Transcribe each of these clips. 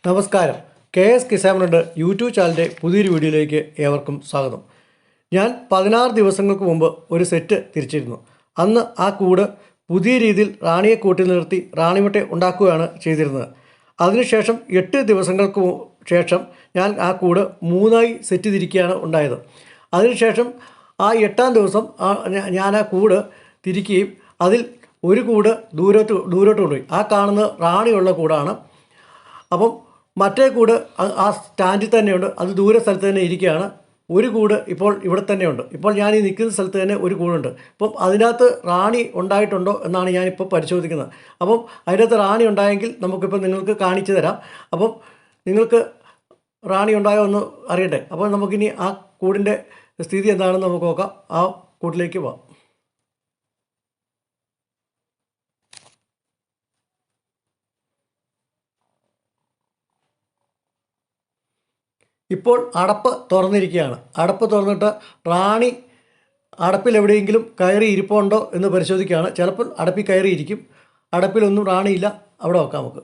നമസ്കാരം. KS കിസാമനുണ്ട് YouTube ചാനലിൻ്റെ പുതിയൊരു വീഡിയോയിലേക്ക് ഏവർക്കും സ്വാഗതം. ഞാൻ 16 ദിവസങ്ങൾക്ക് മുമ്പ് ഒരു സെറ്റ് തിരിച്ചിരുന്നു. അന്ന് ആ കൂട് പുതിയ രീതിയിൽ റാണിയെ കൂട്ടി നിർത്തി റാണിമുട്ട ഉണ്ടാക്കുകയാണ് ചെയ്തിരുന്നത്. അതിനുശേഷം 8 ദിവസങ്ങൾക്ക് ശേഷം ഞാൻ ആ കൂട് 3ആയി സെറ്റ് തിരിക്കുകയാണ് ഉണ്ടായത്. അതിനുശേഷം ആ 8ാം ദിവസം ഞാൻ ആ കൂട് തിരിക്കുകയും അതിൽ ഒരു കൂട് ദൂരോട്ട് കൊണ്ടുപോയി. ആ കാണുന്നത് റാണിയുള്ള കൂടാണ്. അപ്പം മറ്റേ കൂട് ആ സ്റ്റാൻഡിൽ തന്നെയുണ്ട്, അത് ദൂരെ സ്ഥലത്ത് തന്നെ ഇരിക്കുകയാണ്. ഒരു കൂട് ഇപ്പോൾ ഇവിടെ തന്നെയുണ്ട്. ഇപ്പോൾ ഞാൻ ഈ നിൽക്കുന്ന സ്ഥലത്ത് തന്നെ ഒരു കൂടുണ്ട്. അപ്പം അതിനകത്ത് റാണി ഉണ്ടായിട്ടുണ്ടോ എന്നാണ് ഞാനിപ്പോൾ പരിശോധിക്കുന്നത്. അപ്പം അതിനകത്ത് റാണി ഉണ്ടായെങ്കിൽ നമുക്കിപ്പോൾ നിങ്ങൾക്ക് കാണിച്ചു തരാം. അപ്പം നിങ്ങൾക്ക് റാണി ഉണ്ടായോ എന്ന് അറിയട്ടെ. അപ്പോൾ നമുക്കിനി ആ കൂടിൻ്റെ സ്ഥിതി എന്താണെന്ന് നമുക്ക് നോക്കാം. ആ കൂട്ടിലേക്ക് പോകാം. ഇപ്പോൾ അടപ്പ് തുറന്നിരിക്കുകയാണ്. അടപ്പ് തുറന്നിട്ട് റാണി അടപ്പിൽ എവിടെയെങ്കിലും കയറി ഇരിപ്പുണ്ടോ എന്ന് പരിശോധിക്കുകയാണ്. ചിലപ്പോൾ അടപ്പിൽ കയറിയിരിക്കും. അടപ്പിലൊന്നും റാണിയില്ല. അവിടെ വെക്കാം നമുക്ക്.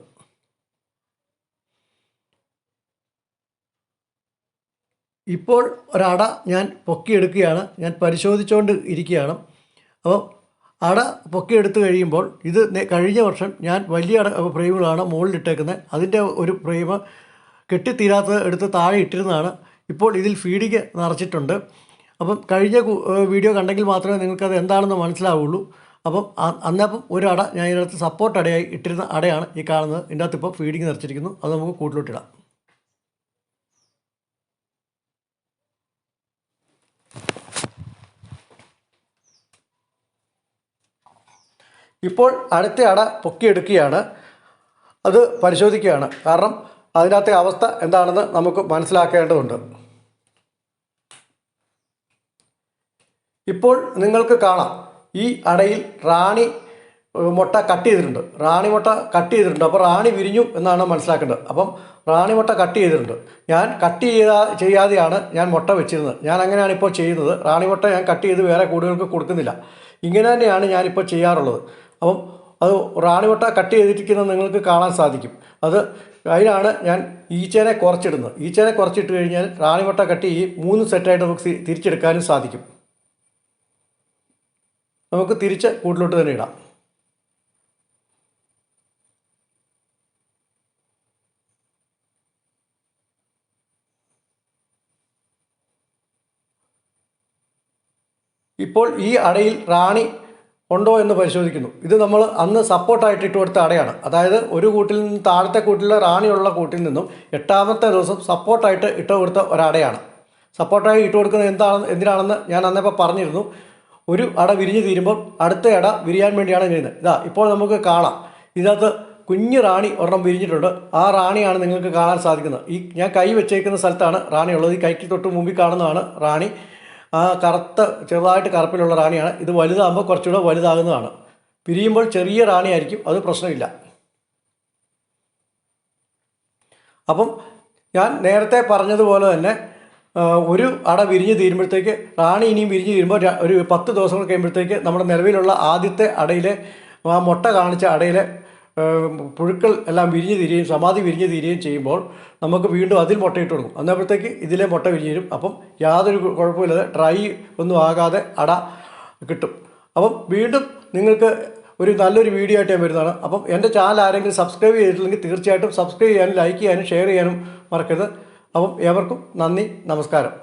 ഇപ്പോൾ ഒരട ഞാൻ പൊക്കിയെടുക്കുകയാണ്. ഞാൻ പരിശോധിച്ചുകൊണ്ട് ഇരിക്കുകയാണ്. അപ്പോൾ അട പൊക്കിയെടുത്ത് കഴിയുമ്പോൾ ഇത് കഴിഞ്ഞ വർഷം ഞാൻ വലിയ ഫ്രെയിമുകളാണ് മുകളിലിട്ടേക്കുന്നത്. അതിൻ്റെ ഒരു ഫ്രെയിം കെട്ടിത്തീരാത്തത് എടുത്ത് താഴെ ഇട്ടിരുന്നതാണ്. ഇപ്പോൾ ഇതിൽ ഫീഡിങ് നിറച്ചിട്ടുണ്ട്. അപ്പം കഴിഞ്ഞ വീഡിയോ കണ്ടെങ്കിൽ മാത്രമേ നിങ്ങൾക്കത് എന്താണെന്ന് മനസ്സിലാവുള്ളൂ. അപ്പം അന്നപ്പം ഒരു അട ഞാൻ ഇതിനകത്ത് സപ്പോർട്ട് അടയായി ഇട്ടിരുന്ന അടയാണ് ഈ കാണുന്നത്. ഇതിൻ്റെ അകത്ത് ഇപ്പോൾ ഫീഡിങ് നിറച്ചിരിക്കുന്നു. അത് നമുക്ക് കൂട്ടിലോട്ടിടാം. ഇപ്പോൾ അടുത്ത അട പൊക്കിയെടുക്കുകയാണ്. അത് പരിശോധിക്കുകയാണ്. കാരണം അതിനകത്തെ അവസ്ഥ എന്താണെന്ന് നമുക്ക് മനസ്സിലാക്കേണ്ടതുണ്ട്. ഇപ്പോൾ നിങ്ങൾക്ക് കാണാം, ഈ അടയിൽ റാണി മുട്ട കട്ട് ചെയ്തിട്ടുണ്ട്. റാണി മുട്ട കട്ട് ചെയ്തിട്ടുണ്ട്. അപ്പോൾ റാണി വിരിഞ്ഞു എന്നാണ് മനസ്സിലാക്കേണ്ടത്. അപ്പം റാണി മുട്ട കട്ട് ചെയ്തിട്ടുണ്ട്. ഞാൻ കട്ട് ചെയ്യാതെയാണ് ഞാൻ മുട്ട വെച്ചിരുന്നത്. ഞാൻ അങ്ങനെയാണ് ഇപ്പോൾ ചെയ്യുന്നത്. റാണി മുട്ട ഞാൻ കട്ട് ചെയ്ത് വേറെ കൂടുകൾക്ക് കൊടുക്കുന്നില്ല. ഇങ്ങനെ തന്നെയാണ് ഞാനിപ്പോൾ ചെയ്യാറുള്ളത്. അപ്പം അത് റാണി മുട്ട കട്ട് ചെയ്തിരിക്കുന്നത് നിങ്ങൾക്ക് കാണാൻ സാധിക്കും. അതിനാണ് ഞാൻ ഈച്ചേനെ കുറച്ചിടുന്നത്. ഈച്ചേനെ കുറച്ചിട്ട് കഴിഞ്ഞാൽ റാണിമുട്ട കട്ട് ചെയ്യും 3 സെറ്റായിട്ട് നമുക്ക് തിരിച്ചെടുക്കാനും സാധിക്കും. നമുക്ക് തിരിച്ച് കൂട്ടിലോട്ട് തന്നെ ഇടാം. ഇപ്പോൾ ഈ അടയിൽ റാണി ഉണ്ടോ എന്ന് പരിശോധിക്കുന്നു. ഇത് നമ്മൾ അന്ന് സപ്പോർട്ടായിട്ട് ഇട്ട് കൊടുത്ത അടയാണ്. അതായത് ഒരു കൂട്ടിൽ നിന്ന് താഴത്തെ കൂട്ടിലെ റാണിയുള്ള കൂട്ടിൽ നിന്നും 8ാമത്തെ ദിവസം സപ്പോർട്ടായിട്ട് ഇട്ട് കൊടുത്ത ഒരടയാണ്. സപ്പോർട്ടായി ഇട്ട് കൊടുക്കുന്നത് എന്തിനാണെന്ന് ഞാൻ അന്നപ്പോൾ പറഞ്ഞിരുന്നു. ഒരു അട വിരിഞ്ഞ് തീരുമ്പോൾ അടുത്ത അട വിരിയാൻ വേണ്ടിയാണ് ചെയ്യുന്നത്. ഇതാ ഇപ്പോൾ നമുക്ക് കാണാം, ഇതിനകത്ത് കുഞ്ഞു റാണി ഒരെണ്ണം വിരിഞ്ഞിട്ടുണ്ട്. ആ റാണിയാണ് നിങ്ങൾക്ക് കാണാൻ സാധിക്കുന്നത്. ഈ ഞാൻ കൈ വെച്ചേക്കുന്ന സ്ഥലത്താണ് റാണി ഉള്ളത്. ഈ കൈക്ക് തൊട്ട് മുമ്പിൽ കാണുന്നതാണ് റാണി. ആ ചെറുതായിട്ട് കറുപ്പിലുള്ള റാണിയാണ്. ഇത് വലുതാകുമ്പോൾ കുറച്ചുകൂടെ വലുതാകുന്നതാണ്. പിരിയുമ്പോൾ ചെറിയ റാണിയായിരിക്കും, അത് പ്രശ്നമില്ല. അപ്പം ഞാൻ നേരത്തെ പറഞ്ഞതുപോലെ തന്നെ ഒരു അട വിരിഞ്ഞ് തീരുമ്പോഴത്തേക്ക് റാണി ഇനിയും വിരിഞ്ഞ് തീരുമ്പോൾ ഒരു 10 ദിവസങ്ങൾ കഴിയുമ്പോഴത്തേക്ക് നമ്മുടെ നിലവിലുള്ള ആദ്യത്തെ അടയിലെ ആ മുട്ട കാണിച്ച അടയിലെ പുഴുക്കൾ എല്ലാം വിരിഞ്ഞ് തീരുകയും സമാധി വിരിഞ്ഞ് തീരുകയും ചെയ്യുമ്പോൾ നമുക്ക് വീണ്ടും അതിൽ മുട്ടയിട്ട് കൊടുക്കും. അന്നപ്പോഴത്തേക്ക് ഇതിലെ മുട്ട വിരിഞ്ഞ് തരും. അപ്പം യാതൊരു കുഴപ്പമില്ലാതെ ഡ്രൈ ഒന്നും ആകാതെ അട കിട്ടും. അപ്പം വീണ്ടും നിങ്ങൾക്ക് ഒരു നല്ലൊരു വീഡിയോ ആയിട്ട് ഞാൻ വരുന്നതാണ്. അപ്പം എൻ്റെ ചാനൽ ആരെങ്കിലും സബ്സ്ക്രൈബ് ചെയ്തിട്ടില്ലെങ്കിൽ തീർച്ചയായിട്ടും സബ്സ്ക്രൈബ് ചെയ്യാനും ലൈക്ക് ചെയ്യാനും ഷെയർ ചെയ്യാനും മറക്കരുത്. അപ്പം ഏവർക്കും നന്ദി, നമസ്കാരം.